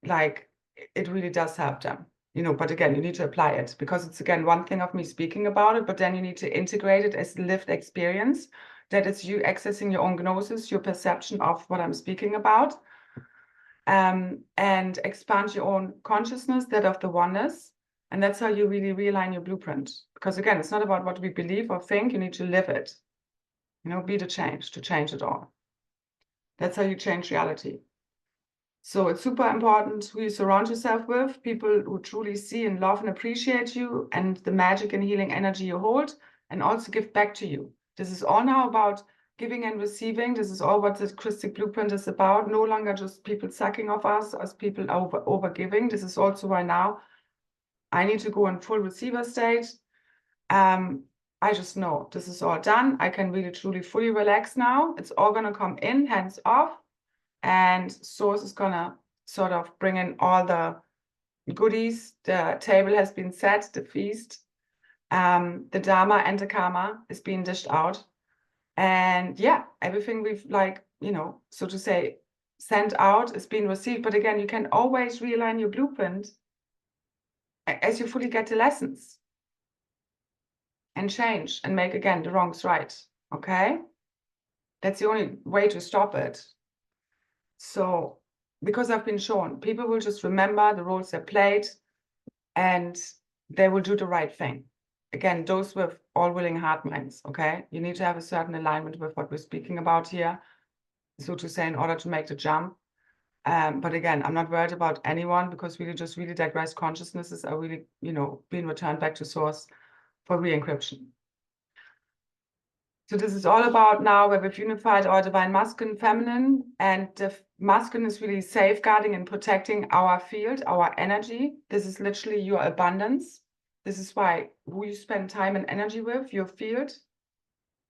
like, it really does help them, you know, but again, you need to apply it, because it's, again, one thing of me speaking about it, but then you need to integrate it as lived experience, that it's you accessing your own gnosis, your perception of what I'm speaking about, and expand your own consciousness, that of the oneness. And that's how you really realign your blueprint. Because again, it's not about what we believe or think, you need to live it. You know, be the change, to change it all. That's how you change reality. So it's super important who you surround yourself with, people who truly see and love and appreciate you and the magic and healing energy you hold, and also give back to you. This is all now about giving and receiving. This is all what the Christic blueprint is about. No longer just people sucking off us as people over giving. This is also why now I need to go in full receiver state. I just know this is all done. I can really, truly, fully relax now. It's all going to come in, hands off. And Source is going to sort of bring in all the goodies. The table has been set, the feast. The Dharma and the Karma is being dished out. And yeah, everything we've like, so to say, sent out is being received. But again, you can always realign your blueprint as you fully get the lessons and change and make, again, the wrongs right. Okay? That's the only way to stop it. So, because I've been shown, people will just remember the roles they played and they will do the right thing. Again, those with all willing heart minds, okay? You need to have a certain alignment with what we're speaking about here, so to say, in order to make the jump. But again, I'm not worried about anyone because really digressed consciousnesses are really, being returned back to source for re-encryption. So this is all about now where we've unified our divine masculine, feminine, and the masculine is really safeguarding and protecting our field, our energy. This is literally your abundance. This is why who you spend time and energy with, your field,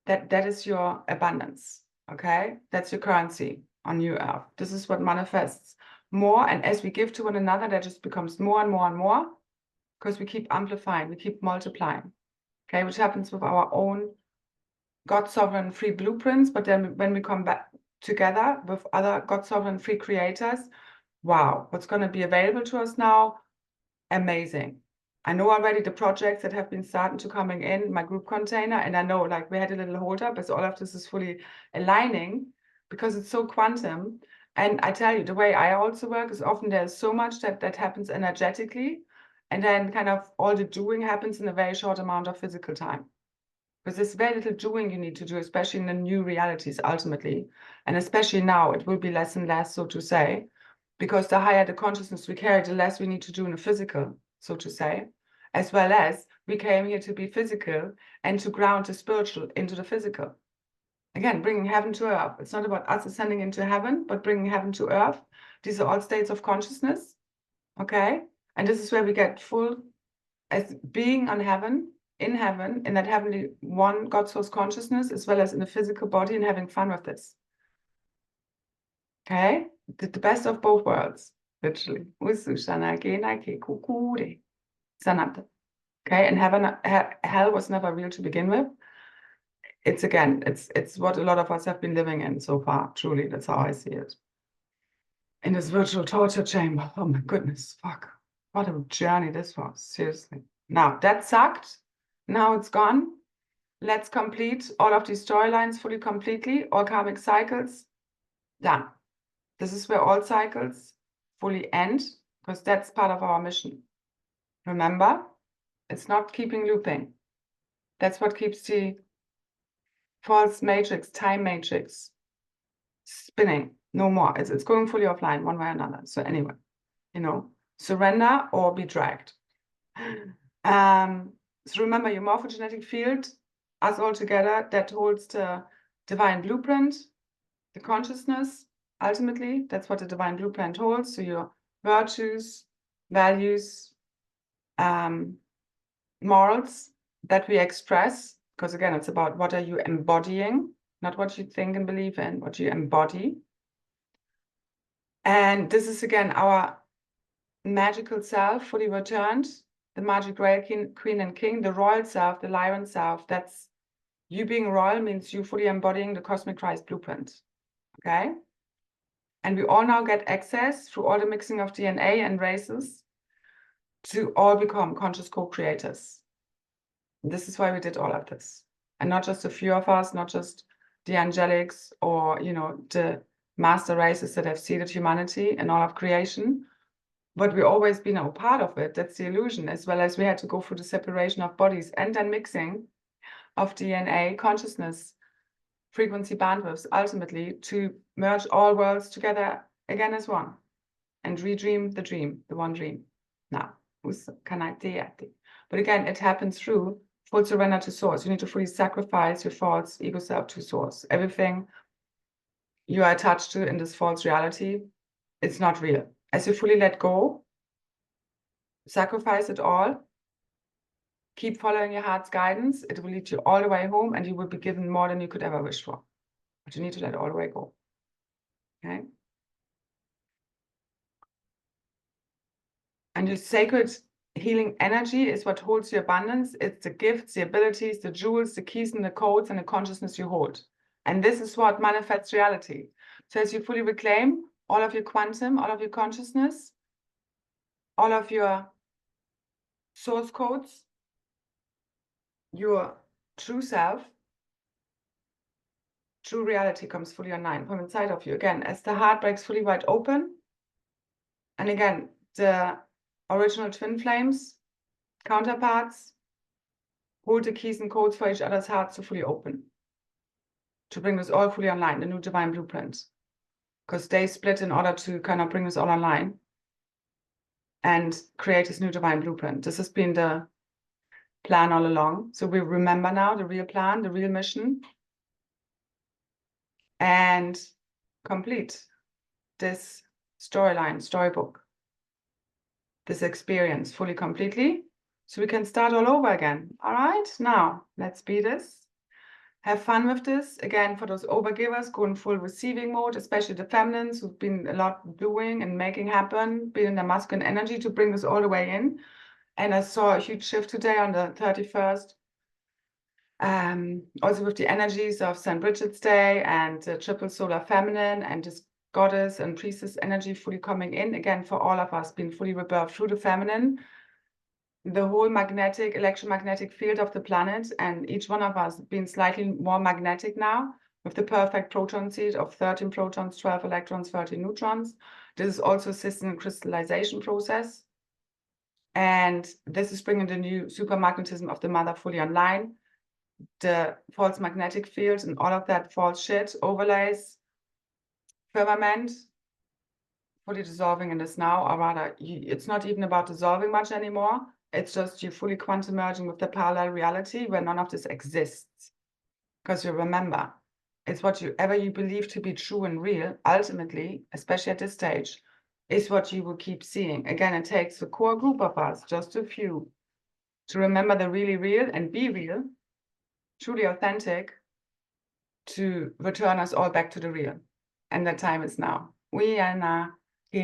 that is your abundance, okay? That's your currency on New Earth. This is what manifests more. And as we give to one another, that just becomes more and more and more because we keep amplifying, we keep multiplying, okay? Which happens with our own God sovereign free blueprints, but then when we come back together with other God sovereign free creators, wow, what's going to be available to us now? Amazing. I know already the projects that have been starting to coming in my group container, and I know like we had a little hold up as all of this is fully aligning because it's so quantum. And I tell you, the way I also work is often there's so much that happens energetically, and then kind of all the doing happens in a very short amount of physical time. Because there's very little doing you need to do, especially in the new realities ultimately. And especially now, it will be less and less, so to say, because the higher the consciousness we carry, the less we need to do in the physical, so to say, as well as we came here to be physical and to ground the spiritual into the physical. Again, bringing heaven to earth. It's not about us ascending into heaven, but bringing heaven to earth. These are all states of consciousness, okay? And this is where we get full as being on heaven, in heaven, in that heavenly one God source consciousness, as well as in the physical body and having fun with this. Okay? The best of both worlds, literally. Okay, and heaven, hell was never real to begin with. It's again, it's what a lot of us have been living in so far, truly. That's how I see it. In this virtual torture chamber. Oh my goodness, fuck. What a journey this was, seriously. Now, that sucked. Now it's gone. Let's complete all of these storylines fully, completely. All karmic cycles, done. This is where all cycles fully end, because that's part of our mission. Remember, it's not keeping looping. That's what keeps the false matrix, time matrix, spinning. No more. It's going fully offline, one way or another. So anyway, surrender or be dragged. So remember your morphogenetic field, us all together, that holds the divine blueprint, the consciousness, ultimately. That's what the divine blueprint holds. So your virtues, values, morals that we express, because again, it's about what are you embodying, not what you think and believe in, what you embody. And this is, again, our magical self, fully returned, the magic royal queen and king, the royal self, the lion self. That's you being royal means you fully embodying the cosmic Christ blueprint, okay? And we all now get access through all the mixing of DNA and races to all become conscious co-creators. This is why we did all of this. And not just a few of us, not just the angelics or, the master races that have seeded humanity and all of creation, but we've always been a part of it. That's the illusion, as well as we had to go through the separation of bodies and then mixing of DNA, consciousness, frequency bandwidths, ultimately to merge all worlds together again as one and redream the dream, the one dream. Now, but again, it happens through full surrender to source. You need to fully sacrifice your false ego self to source. Everything you are attached to in this false reality, it's not real. As you fully let go, sacrifice it all, Keep following your heart's guidance. It will lead you all the way home, and you will be given more than you could ever wish for. But you need to let all the way go. Okay? And your sacred healing energy is what holds your abundance. It's the gifts, the abilities, the jewels, the keys and the codes and the consciousness you hold. And this is what manifests reality. So as you fully reclaim all of your quantum, all of your consciousness, all of your source codes, your true self, true reality comes fully online from inside of you. Again, as the heart breaks fully wide open, and again, the original twin flames, counterparts, hold the keys and codes for each other's hearts to fully open, to bring this all fully online, the new divine blueprint. Because they split in order to kind of bring this all online and create this new divine blueprint. This has been the plan all along. So we remember now the real plan, the real mission, and complete this storyline, storybook, this experience fully, completely. So we can start all over again. All right, now let's be this. Have fun with this. Again, for those overgivers, go in full receiving mode, especially the feminines who've been a lot doing and making happen, being in their masculine energy to bring this all the way in. And I saw a huge shift today on the 31st. Also with the energies of St. Bridget's Day and the triple solar feminine and this goddess and priestess energy fully coming in. Again, for all of us, being fully rebirthed through the feminine. The whole magnetic, electromagnetic field of the planet, and each one of us being slightly more magnetic now, with the perfect proton seed of 13 protons, 12 electrons, 13 neutrons. This is also assisting the crystallization process. And this is bringing the new supermagnetism of the mother fully online. The false magnetic fields and all of that false shit, overlays, firmament, fully dissolving in this now, or rather, it's not even about dissolving much anymore. It's just you fully quantum merging with the parallel reality where none of this exists. Because you remember, it's whatever you believe to be true and real, ultimately, especially at this stage, is what you will keep seeing. Again, it takes a core group of us, just a few, to remember the really real and be real, truly authentic, to return us all back to the real. And that time is now. We are now. So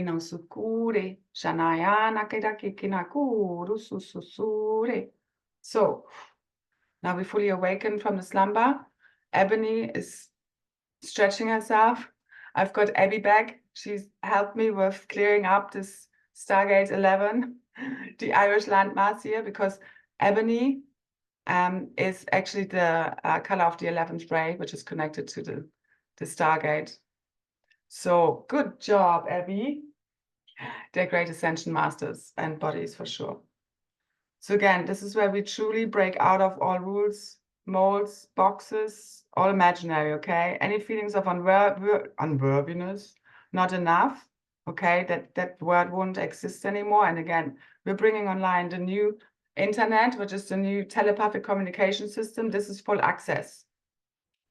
now we fully awaken from the slumber. Ebony is stretching herself. I've got Abby back. She's helped me with clearing up this Stargate 11, the Irish landmass here, because Ebony is actually the color of the 11th ray, which is connected to the Stargate. So good job, Abby. They're great ascension masters and bodies for sure. So again, this is where we truly break out of all rules, molds, boxes, all imaginary, okay? Any feelings of unworthiness, not enough, okay? That word won't exist anymore. And again, we're bringing online the new internet, which is the new telepathic communication system. This is full access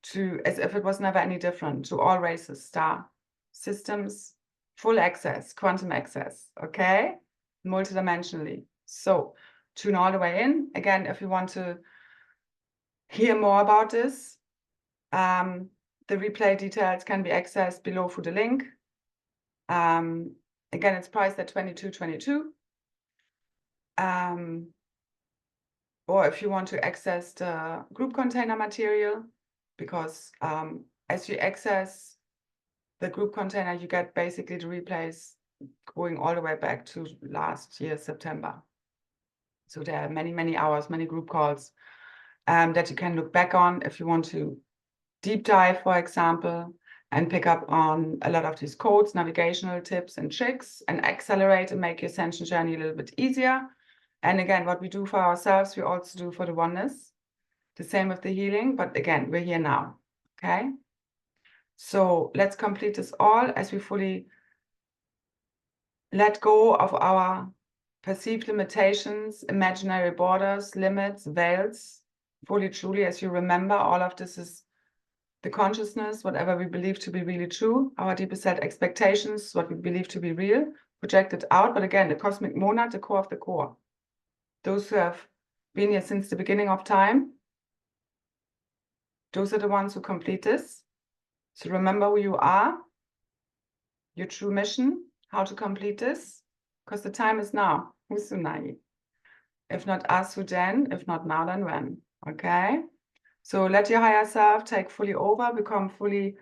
to, as if it was never any different, to all races, star systems, full access, quantum access, okay? Multidimensionally. So tune all the way in. Again, if you want to hear more about this, the replay details can be accessed below through the link. Again, it's priced at $22.22. Or if you want to access the group container material, because as you access the group container, you get basically the replays going all the way back to last year, September. So there are many, many hours, many group calls that you can look back on if you want to deep dive, for example, and pick up on a lot of these codes, navigational tips and tricks, and accelerate and make your ascension journey a little bit easier. And again, what we do for ourselves, we also do for the oneness. The same with the healing, but again, we're here now, okay? So let's complete this all as we fully let go of our perceived limitations, imaginary borders, limits, veils, fully, truly, as you remember, all of this is the consciousness, whatever we believe to be really true, our deepest set expectations, what we believe to be real, projected out. But again, the cosmic monad, the core of the core. Those who have been here since the beginning of time. Those are the ones who complete this. So remember who you are, your true mission, how to complete this, because the time is now. Who's Sunai? If not us, who then? If not now, then when? Okay? So let your higher self take fully over, become fully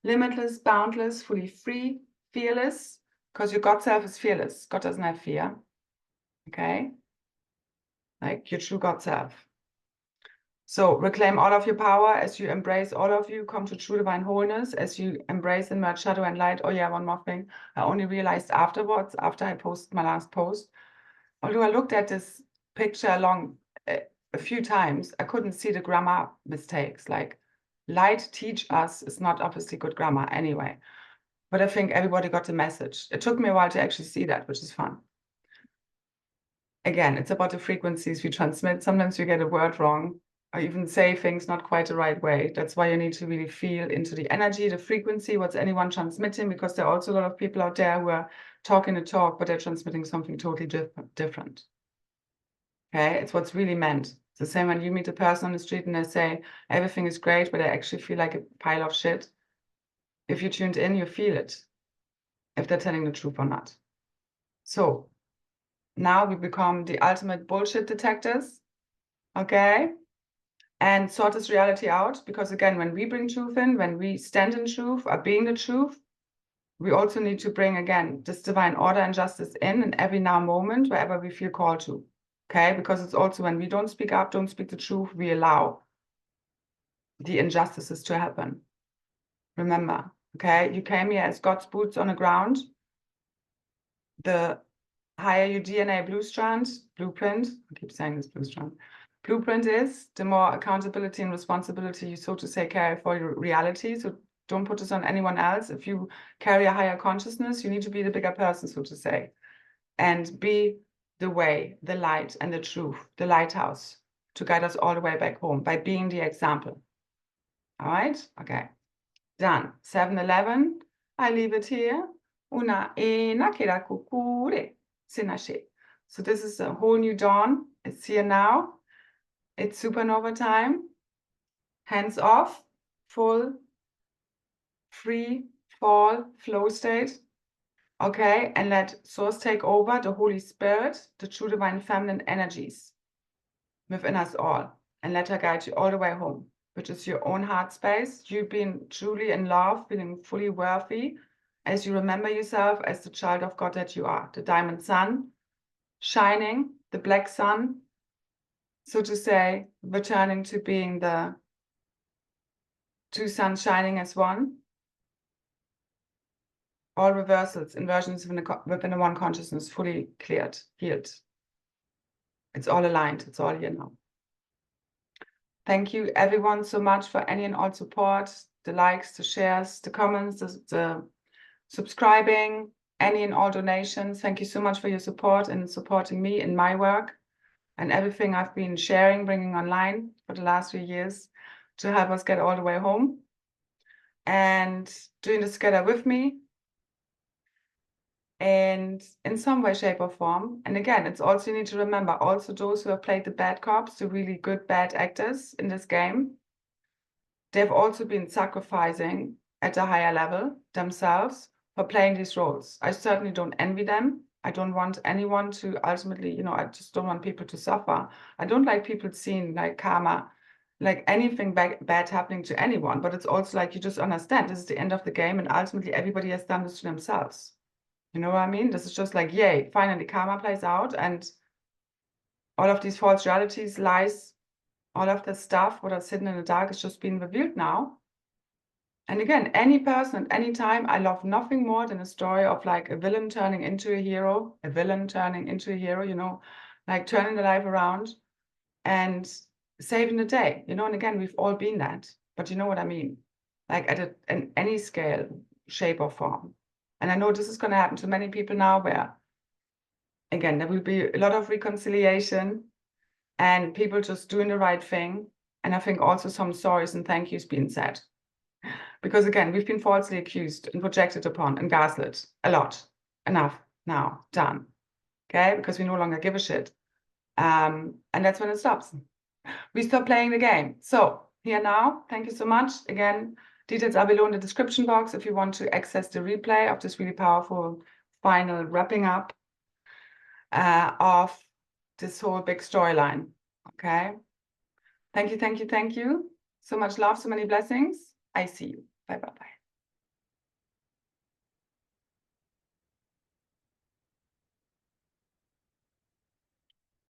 limitless, boundless, fully free, fearless, because your God self is fearless. God doesn't have fear. Okay? Like your true God self. So reclaim all of your power as you embrace all of you, come to true divine wholeness, as you embrace and merge shadow and light. Oh yeah, one more thing. I only realized afterwards, after I posted my last post, although I looked at this picture along a few times, I couldn't see the grammar mistakes. Like light teach us is not obviously good grammar anyway. But I think everybody got the message. It took me a while to actually see that, which is fun. Again, it's about the frequencies we transmit. Sometimes you get a word wrong, or even say things not quite the right way. That's why you need to really feel into the energy, the frequency, what's anyone transmitting, because there are also a lot of people out there who are talking the talk, but they're transmitting something totally different. Okay, it's what's really meant. It's the same when you meet a person on the street and they say everything is great, but they actually feel like a pile of shit. If you tuned in, you feel it, if they're telling the truth or not. So now we become the ultimate bullshit detectors, okay? And sort this reality out, because again, when we bring truth in, when we stand in truth, are being the truth, we also need to bring, again, this divine order and justice in every now moment, wherever we feel called to, okay? Because it's also when we don't speak up, don't speak the truth, we allow the injustices to happen. Remember, okay? You came here as God's boots on the ground. The higher your DNA blueprint, I keep saying this blueprint is, the more accountability and responsibility you, so to say, carry for your reality. So don't put this on anyone else. If you carry a higher consciousness, you need to be the bigger person, so to say, and be the way, the light, and the truth, the lighthouse, to guide us all the way back home by being the example. All right? Okay. Done. 7-Eleven. I leave it here. Una ena kira kukure. Sinashe. So this is a whole new dawn. It's here now. It's supernova time. Hands off. Full, free, fall, flow state. Okay, and let Source take over, the Holy Spirit, the true divine feminine energies within us all. And let her guide you all the way home, which is your own heart space. You being truly in love, feeling fully worthy, as you remember yourself as the child of God that you are, the diamond sun, shining, the black sun, so to say, returning to being the two suns shining as one. All reversals, inversions within a one consciousness, fully cleared, healed. It's all aligned. It's all here now. Thank you, everyone, so much for any and all support, the likes, the shares, the comments, the subscribing, any and all donations. Thank you so much for your support and supporting me in my work and everything I've been sharing, bringing online for the last few years to help us get all the way home and doing this together with me. And in some way, shape, or form. And again, it's also, you need to remember, also those who have played the bad cops, the really good bad actors in this game, they've also been sacrificing at a higher level themselves for playing these roles. I certainly don't envy them. I don't want anyone to ultimately, you know, I just don't want people to suffer. I don't like people seeing like karma, like anything bad happening to anyone. But it's also like, you just understand this is the end of the game, and ultimately everybody has done this to themselves. You know what I mean? This is just like, yay, finally karma plays out, and all of these false realities, lies, all of the stuff, what is hidden in the dark is just being revealed now. And again, any person at any time, I love nothing more than a story of like a villain turning into a hero, you know, like turning the life around and saving the day, you know. And again, we've all been that, but you know what I mean? Like at any scale, shape, or form. And I know this is going to happen to many people now, where, again, there will be a lot of reconciliation and people just doing the right thing. And I think also some sorries and thank yous being said. Because again, we've been falsely accused and projected upon and gaslit a lot. Enough now, done. Okay? Because we no longer give a shit. And that's when it stops. We stop playing the game. So here now, thank you so much. Again, details are below in the description box if you want to access the replay of this really powerful final wrapping up of this whole big storyline. Okay. Thank you, thank you, thank you. So much love, so many blessings. I see you. Bye, bye, bye.